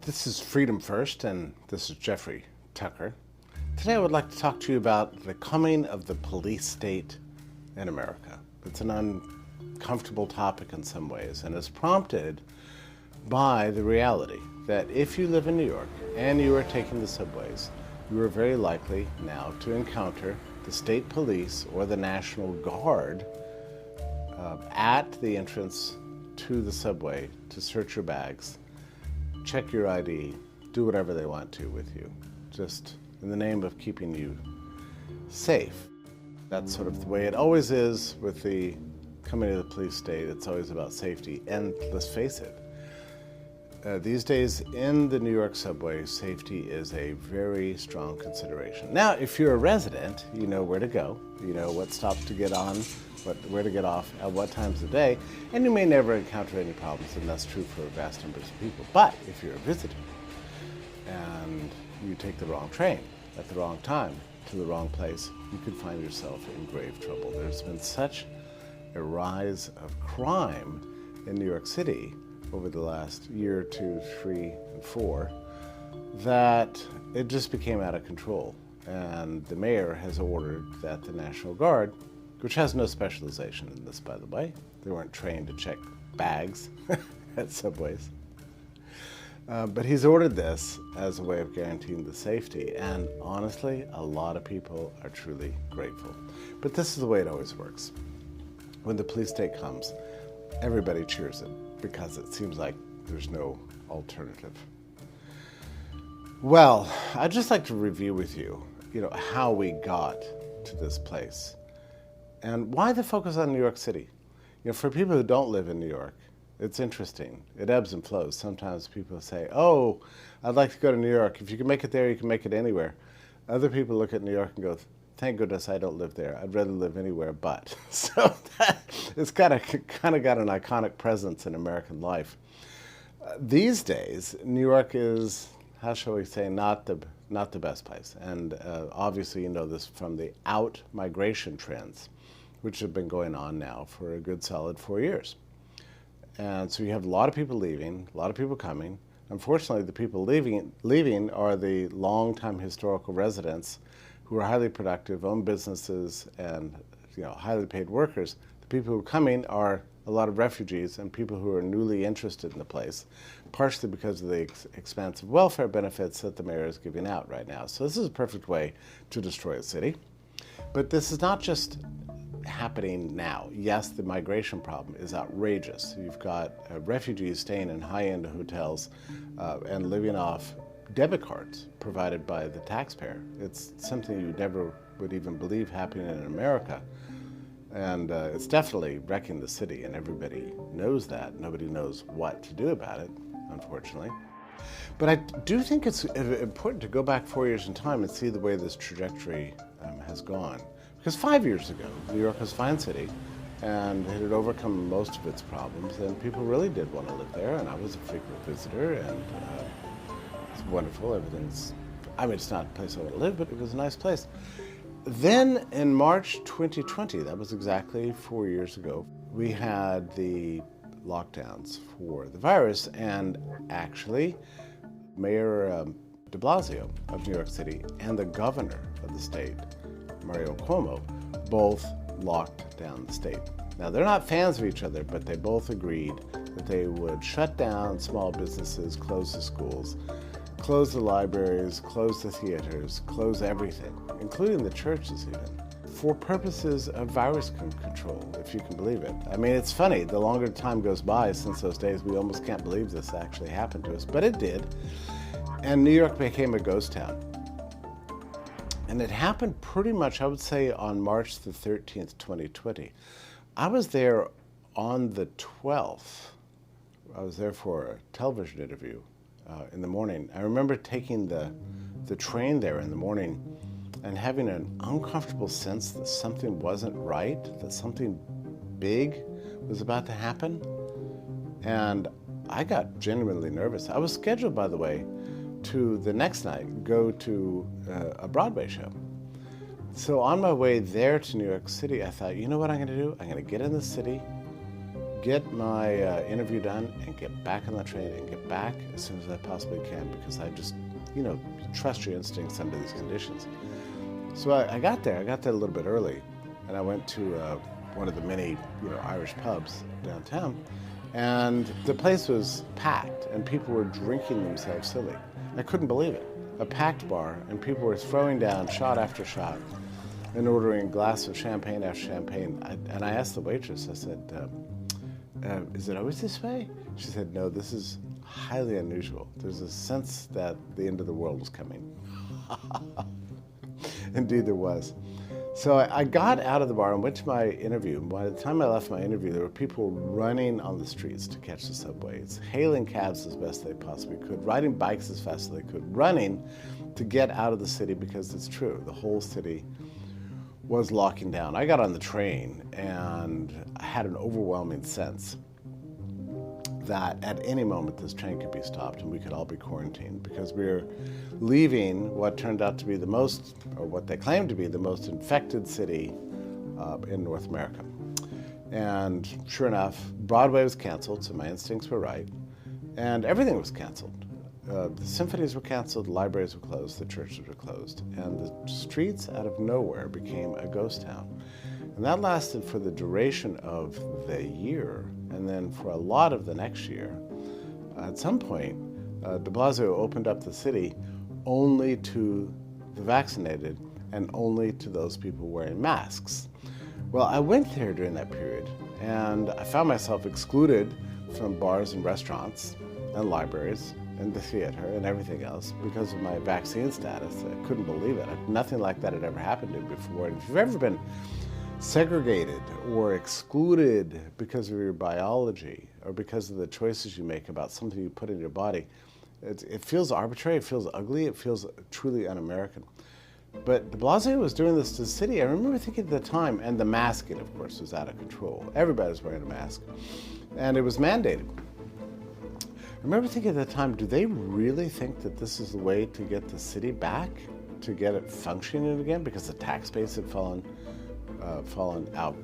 This is Freedom First, and this is Jeffrey Tucker. Today I would like to talk to you about the coming of the police state in America. It's an uncomfortable topic in some ways, and it's prompted by the reality that if you live in New York and you are taking the subways, you are very likely now to encounter the state police or the National Guard at the entrance to the subway to search your bags, check your ID, do whatever they want to with you, just in the name of keeping you safe. That's sort of the way it always is with the coming of the police state. It's always about safety. And let's face it, these days in the New York subway, safety is a very strong consideration. Now, if you're a resident, you know where to go, you know what stops to get on, where to get off at what times of day, and you may never encounter any problems, and that's true for vast numbers of people. But if you're a visitor and you take the wrong train at the wrong time to the wrong place, you could find yourself in grave trouble. There's been such a rise of crime in New York City over the last year, 2, 3, and 4, that it just became out of control. And the mayor has ordered that the National Guard, which has no specialization in this, by the way. They weren't trained to check bags at subways. But he's ordered this as a way of guaranteeing the safety. And honestly, a lot of people are truly grateful. But this is the way it always works. When the police state comes, everybody cheers it because it seems like there's no alternative. Well, I'd just like to review with you, how we got to this place. And why the focus on New York City? For people who don't live in New York, it's interesting. It ebbs and flows. Sometimes people say, oh, I'd like to go to New York. If you can make it there, you can make it anywhere. Other people look at New York and go, thank goodness I don't live there. I'd rather live anywhere but. So it's kind of got an iconic presence in American life. These days, New York is, how shall we say, not the best place. And obviously you know this from the out-migration trends, which have been going on now for a good solid 4 years. And so you have a lot of people leaving, a lot of people coming. Unfortunately, the people leaving are the long-time historical residents who are highly productive, own businesses, and highly paid workers. The people who are coming are a lot of refugees and people who are newly interested in the place, partially because of the expansive welfare benefits that the mayor is giving out right now. So this is a perfect way to destroy a city. But this is not just happening now. Yes, the migration problem is outrageous. You've got refugees staying in high-end hotels and living off debit cards provided by the taxpayer. It's something you never would even believe happening in America. And it's definitely wrecking the city, and everybody knows that. Nobody knows what to do about it, unfortunately. But I do think it's important to go back 4 years in time and see the way this trajectory has gone. Because 5 years ago, New York was a fine city, and it had overcome most of its problems, and people really did want to live there, and I was a frequent visitor, and it's wonderful. It's not a place I want to live, but it was a nice place. Then in March 2020, that was exactly 4 years ago, we had the lockdowns for the virus, and actually Mayor de Blasio of New York City and the governor of the state, Mario Cuomo, both locked down the state. Now, they're not fans of each other, but they both agreed that they would shut down small businesses, close the schools, close the libraries, close the theaters, close everything, including the churches even, for purposes of virus control, if you can believe it. I mean, it's funny, the longer time goes by since those days, we almost can't believe this actually happened to us, but it did. And New York became a ghost town. And it happened pretty much, I would say, on March the 13th, 2020. I was there on the 12th. I was there for a television interview in the morning. I remember taking the train there in the morning and having an uncomfortable sense that something wasn't right, that something big was about to happen. And I got genuinely nervous. I was scheduled, by the way, to the next night go to a Broadway show. So on my way there to New York City, I thought, you know what I'm going to do? I'm going to get in the city, get my interview done and get back on the train and get back as soon as I possibly can, because I just, trust your instincts under these conditions. So I got there a little bit early, and I went to one of the many, Irish pubs downtown, and the place was packed, and people were drinking themselves silly. I couldn't believe it. A packed bar, and people were throwing down shot after shot and ordering glass of champagne after champagne. And I asked the waitress, I said, is it always this way? She said, no, this is highly unusual. There's a sense that the end of the world is coming. Indeed there was. So I got out of the bar and went to my interview. By the time I left my interview, there were people running on the streets to catch the subways, hailing cabs as best they possibly could, riding bikes as fast as they could, running to get out of the city, because it's true, the whole city was locking down. I got on the train and I had an overwhelming sense that at any moment this train could be stopped and we could all be quarantined, because we were leaving what turned out to be the most, or what they claimed to be the most infected city in North America. And sure enough, Broadway was canceled, so my instincts were right, and everything was canceled. The symphonies were canceled, the libraries were closed, the churches were closed, and the streets out of nowhere became a ghost town. And that lasted for the duration of the year, and then for a lot of the next year. At some point, de Blasio opened up the city only to the vaccinated and only to those people wearing masks. Well, I went there during that period, and I found myself excluded from bars and restaurants and libraries and the theater and everything else because of my vaccine status. I couldn't believe it. Nothing like that had ever happened to me before. And if you've ever been segregated or excluded because of your biology or because of the choices you make about something you put in your body, it feels arbitrary, it feels ugly, it feels truly un-American. But de Blasio was doing this to the city. I remember thinking at the time, and the masking, of course, was out of control. Everybody was wearing a mask, and it was mandated. I remember thinking at the time, do they really think that this is the way to get the city back, to get it functioning again? Because the tax base had fallen out,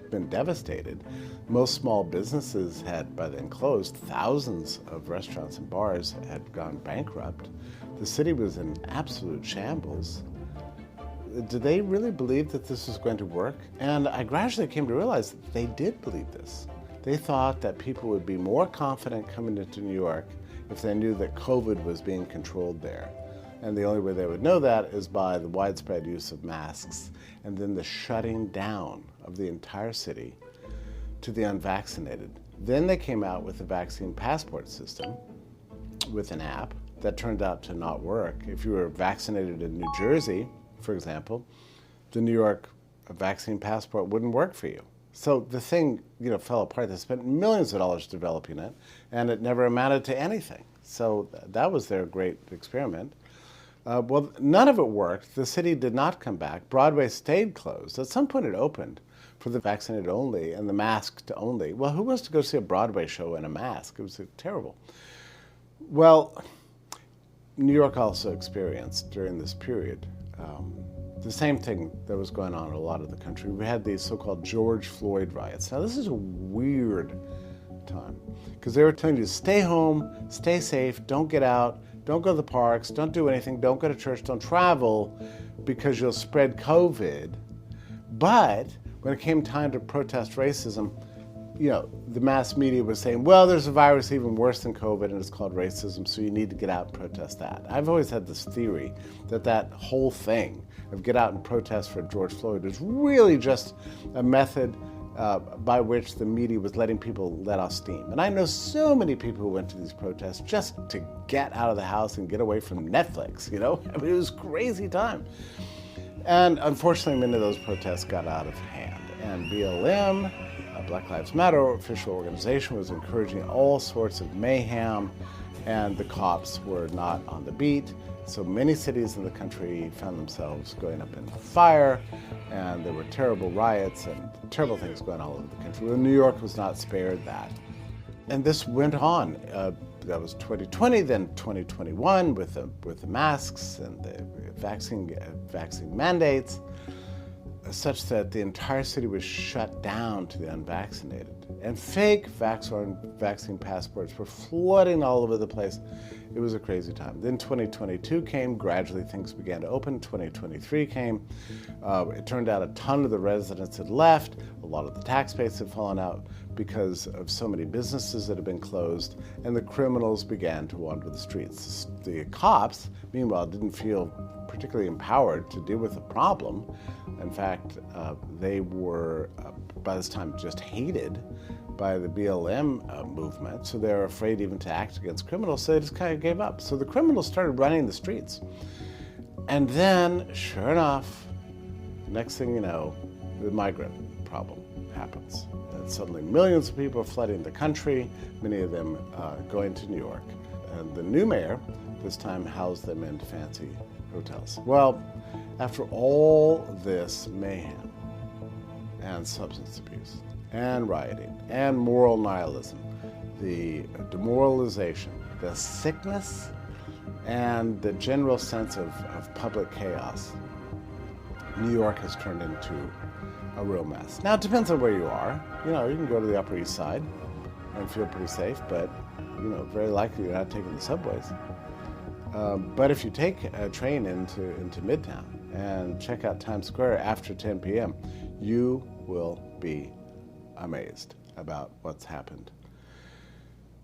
been devastated. Most small businesses had by then closed. Thousands of restaurants and bars had gone bankrupt. The city was in absolute shambles. Did they really believe that this was going to work? And I gradually came to realize that they did believe this. They thought that people would be more confident coming into New York if they knew that COVID was being controlled there. And the only way they would know that is by the widespread use of masks and then the shutting down of the entire city to the unvaccinated. Then they came out with the vaccine passport system with an app that turned out to not work. If you were vaccinated in New Jersey, for example, the New York vaccine passport wouldn't work for you. So the thing, fell apart. They spent millions of dollars developing it, and it never amounted to anything. So that was their great experiment. Well, none of it worked. The city did not come back. Broadway stayed closed. At some point it opened for the vaccinated only and the masked only. Well, who wants to go see a Broadway show in a mask? It was terrible. Well, New York also experienced during this period the same thing that was going on in a lot of the country. We had these so-called George Floyd riots. Now, this is a weird time because they were telling you to stay home, stay safe, don't get out, don't go to the parks, don't do anything, don't go to church, don't travel because you'll spread COVID. But when it came time to protest racism, the mass media was saying, well, there's a virus even worse than COVID and it's called racism, so you need to get out and protest that. I've always had this theory that whole thing of get out and protest for George Floyd is really just a method by which the media was letting people let off steam. And I know so many people who went to these protests just to get out of the house and get away from Netflix, I mean, it was a crazy time. And unfortunately, many of those protests got out of hand. And BLM, Black Lives Matter official organization, was encouraging all sorts of mayhem, and the cops were not on the beat. So many cities in the country found themselves going up in fire, and there were terrible riots and terrible things going on all over the country. Well, New York was not spared that. And this went on. That was 2020, then 2021 with the masks and the vaccine mandates. such that the entire city was shut down to the unvaccinated. And fake vaccine passports were flooding all over the place. It was a crazy time. Then 2022 came, gradually things began to open. 2023 came. It turned out a ton of the residents had left. A lot of the tax base had fallen out because of so many businesses that had been closed, and the criminals began to wander the streets. The cops, meanwhile, didn't feel particularly empowered to deal with the problem. In fact, they were, by this time, just hated by the BLM movement, so they were afraid even to act against criminals, so they just kind of gave up. So the criminals started running the streets. And then, sure enough, next thing you know, the migrant problem happens. And suddenly millions of people are flooding the country, many of them going to New York. And the new mayor, this time, housed them in fancy hotels. Well, after all this mayhem and substance abuse and rioting and moral nihilism, the demoralization, the sickness, and the general sense of public chaos, New York has turned into a real mess. Now, it depends on where you are. You know, you can go to the Upper East Side and feel pretty safe, but, you know, very likely you're not taking the subways. But if you take a train into Midtown and check out Times Square after 10 p.m., you will be amazed about what's happened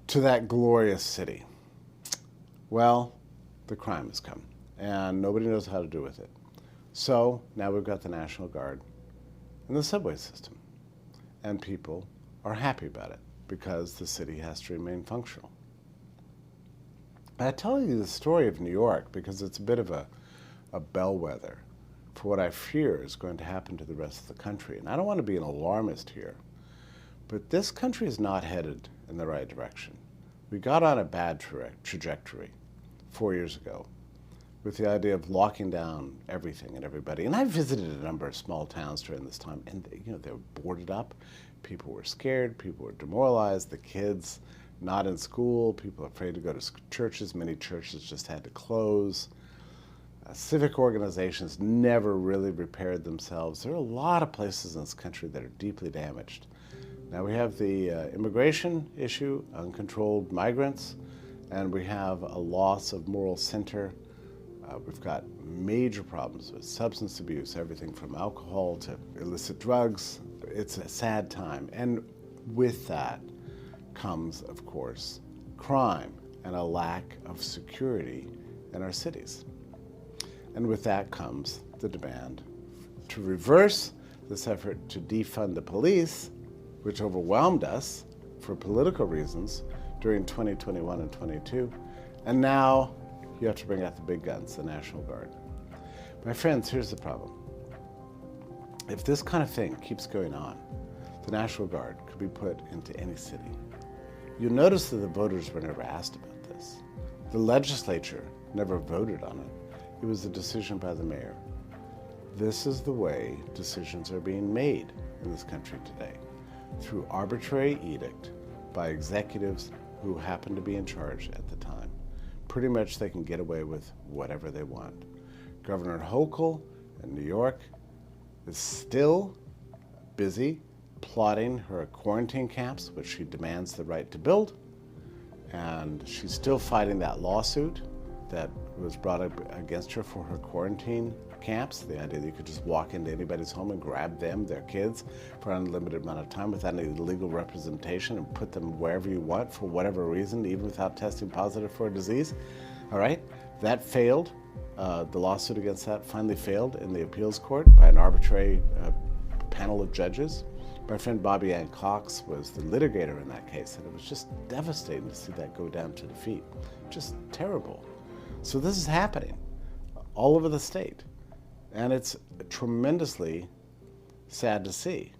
to that glorious city. Well, the crime has come, and nobody knows how to do with it. So now we've got the National Guard and the subway system, and people are happy about it because the city has to remain functional. I tell you the story of New York because it's a bit of a bellwether for what I fear is going to happen to the rest of the country. And I don't want to be an alarmist here, but this country is not headed in the right direction. We got on a bad trajectory 4 years ago with the idea of locking down everything and everybody. And I visited a number of small towns during this time, and they were boarded up. People were scared. People were demoralized. The kids not in school. People afraid to go to churches. Many churches just had to close. Civic organizations never really repaired themselves. There are a lot of places in this country that are deeply damaged. Now we have the immigration issue, uncontrolled migrants, and we have a loss of moral center. We've got major problems with substance abuse, everything from alcohol to illicit drugs. It's a sad time. And with that comes, of course, crime and a lack of security in our cities. And with that comes the demand to reverse this effort to defund the police, which overwhelmed us for political reasons during 2021 and 22. And now you have to bring out the big guns, the National Guard. My friends, here's the problem. If this kind of thing keeps going on, the National Guard could be put into any city. You'll notice that the voters were never asked about this. The legislature never voted on it. It was a decision by the mayor. This is the way decisions are being made in this country today, through arbitrary edict by executives who happen to be in charge at the time. Pretty much they can get away with whatever they want. Governor Hochul in New York is still busy plotting her quarantine camps, which she demands the right to build. And she's still fighting that lawsuit that was brought up against her for her quarantine camps, the idea that you could just walk into anybody's home and grab them, their kids, for an unlimited amount of time without any legal representation and put them wherever you want for whatever reason, even without testing positive for a disease. All right, that failed. The lawsuit against that finally failed in the appeals court by an arbitrary panel of judges. My friend Bobby Ann Cox was the litigator in that case, and it was just devastating to see that go down to defeat. Just terrible. So this is happening all over the state, and it's tremendously sad to see.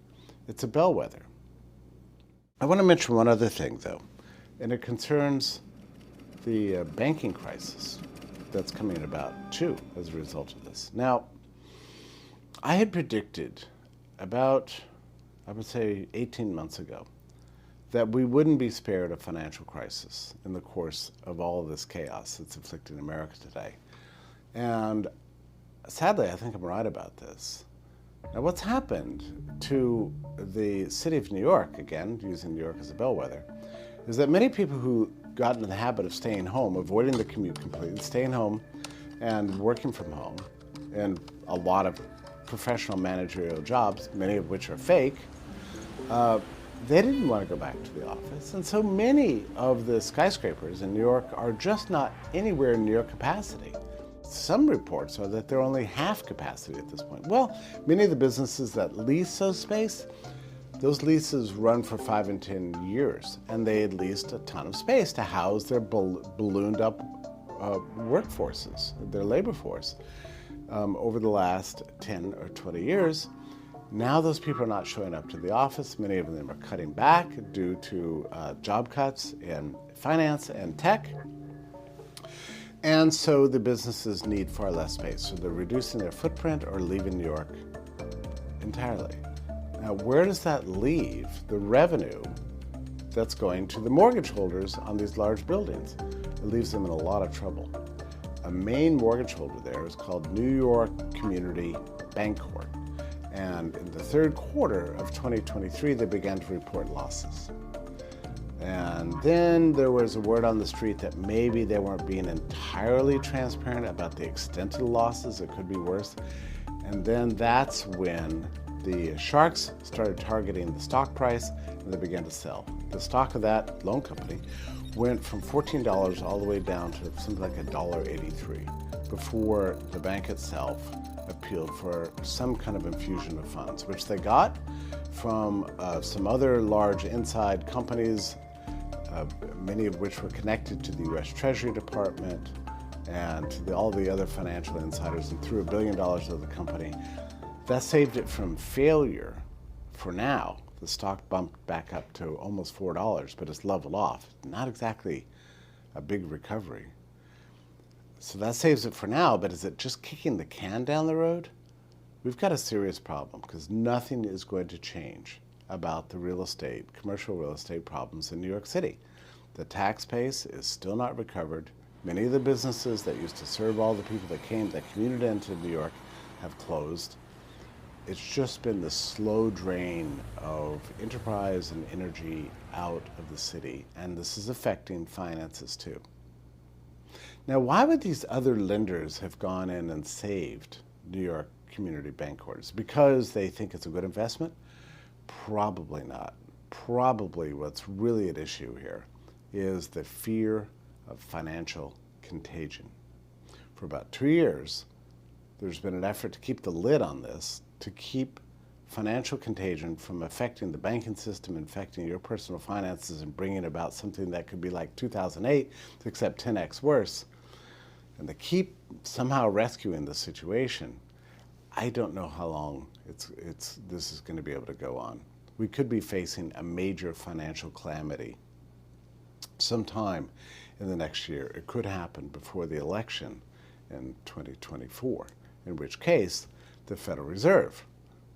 It's a bellwether. I want to mention one other thing, though, and it concerns the banking crisis that's coming about, too, as a result of this. Now, I had predicted about, I would say, 18 months ago, that we wouldn't be spared a financial crisis in the course of all of this chaos that's afflicting America today. And sadly, I think I'm right about this. Now, what's happened to the city of New York, again, using New York as a bellwether, is that many people who got into the habit of staying home, avoiding the commute completely, staying home and working from home, and a lot of professional managerial jobs, many of which are fake, they didn't want to go back to the office. And so many of the skyscrapers in New York are just not anywhere near capacity. Some reports are that they're only half capacity at this point. Well, many of the businesses that lease those space, those leases run for 5 and 10 years, and they had leased a ton of space to house their ballooned up workforces, their labor force, over the last 10 or 20 years. Now those people are not showing up to the office. Many of them are cutting back due to job cuts in finance and tech. And so the businesses need far less space. So they're reducing their footprint or leaving New York entirely. Now, where does that leave the revenue that's going to the mortgage holders on these large buildings? It leaves them in a lot of trouble. A main mortgage holder there is called New York Community Bancorp. And in the third quarter of 2023, they began to report losses. And then there was a word on the street that maybe they weren't being entirely transparent about the extent of the losses. It could be worse. And then that's when the sharks started targeting the stock price, and they began to sell. The stock of that loan company went from $14 all the way down to something like $1.83 before the bank itself appealed for some kind of infusion of funds, which they got from some other large inside companies, many of which were connected to the U.S. Treasury Department and to all the other financial insiders, and threw $1 billion of the company. That saved it from failure for now. The stock bumped back up to almost $4, but it's leveled off. Not exactly a big recovery. So that saves it for now, but is it just kicking the can down the road? We've got a serious problem because nothing is going to change about the real estate, commercial real estate problems in New York City. The tax base is still not recovered. Many of the businesses that used to serve all the people that commuted into New York have closed. It's just been the slow drain of enterprise and energy out of the city, and this is affecting finances too. Now, why would these other lenders have gone in and saved New York Community Bancorp? Because they think it's a good investment? Probably not. Probably what's really at issue here is the fear of financial contagion. For about 2 years, there's been an effort to keep the lid on this, to keep financial contagion from affecting the banking system, infecting your personal finances, and bringing about something that could be like 2008, except 10x worse. And to keep somehow rescuing the situation, I don't know how long this is going to be able to go on. We could be facing a major financial calamity sometime in the next year. It could happen before the election in 2024, in which case the Federal Reserve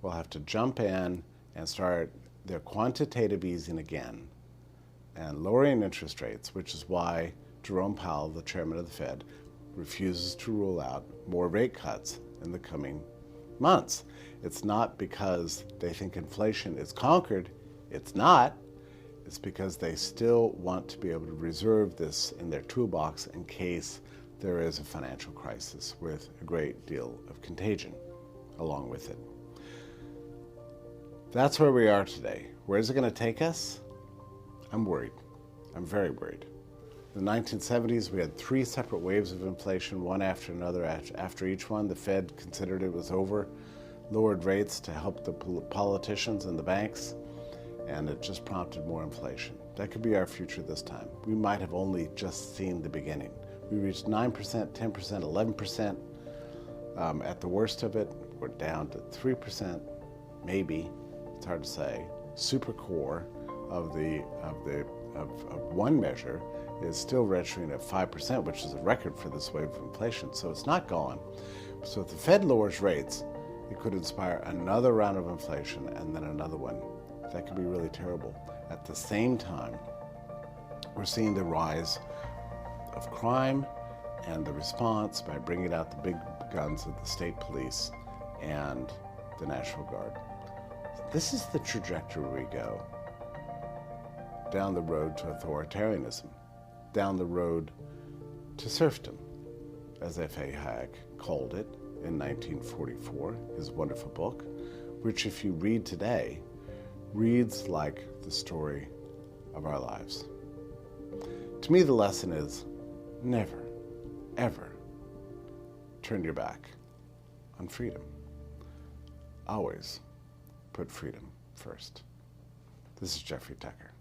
will have to jump in and start their quantitative easing again and lowering interest rates, which is why Jerome Powell, the chairman of the Fed, refuses to rule out more rate cuts in the coming months. It's not because they think inflation is conquered. It's not. It's because they still want to be able to reserve this in their toolbox in case there is a financial crisis with a great deal of contagion along with it. That's where we are today. Where is it going to take us? I'm worried. I'm very worried. In the 1970s, we had 3 separate waves of inflation, one after another. After each one, the Fed considered it was over, lowered rates to help the politicians and the banks, and it just prompted more inflation. That could be our future this time. We might have only just seen the beginning. We reached 9%, 10%, 11%. At the worst of it, we're down to 3%, maybe. It's hard to say. Super core of one measure is still registering at 5%, which is a record for this wave of inflation. So it's not gone. So if the Fed lowers rates, it could inspire another round of inflation and then another one. That could be really terrible. At the same time, we're seeing the rise of crime and the response by bringing out the big guns of the state police and the National Guard. This is the trajectory we go. Down the road to authoritarianism, down the road to serfdom, as F.A. Hayek called it in 1944, his wonderful book, which if you read today, reads like the story of our lives. To me, the lesson is never, ever turn your back on freedom. Always put freedom first. This is Jeffrey Tucker.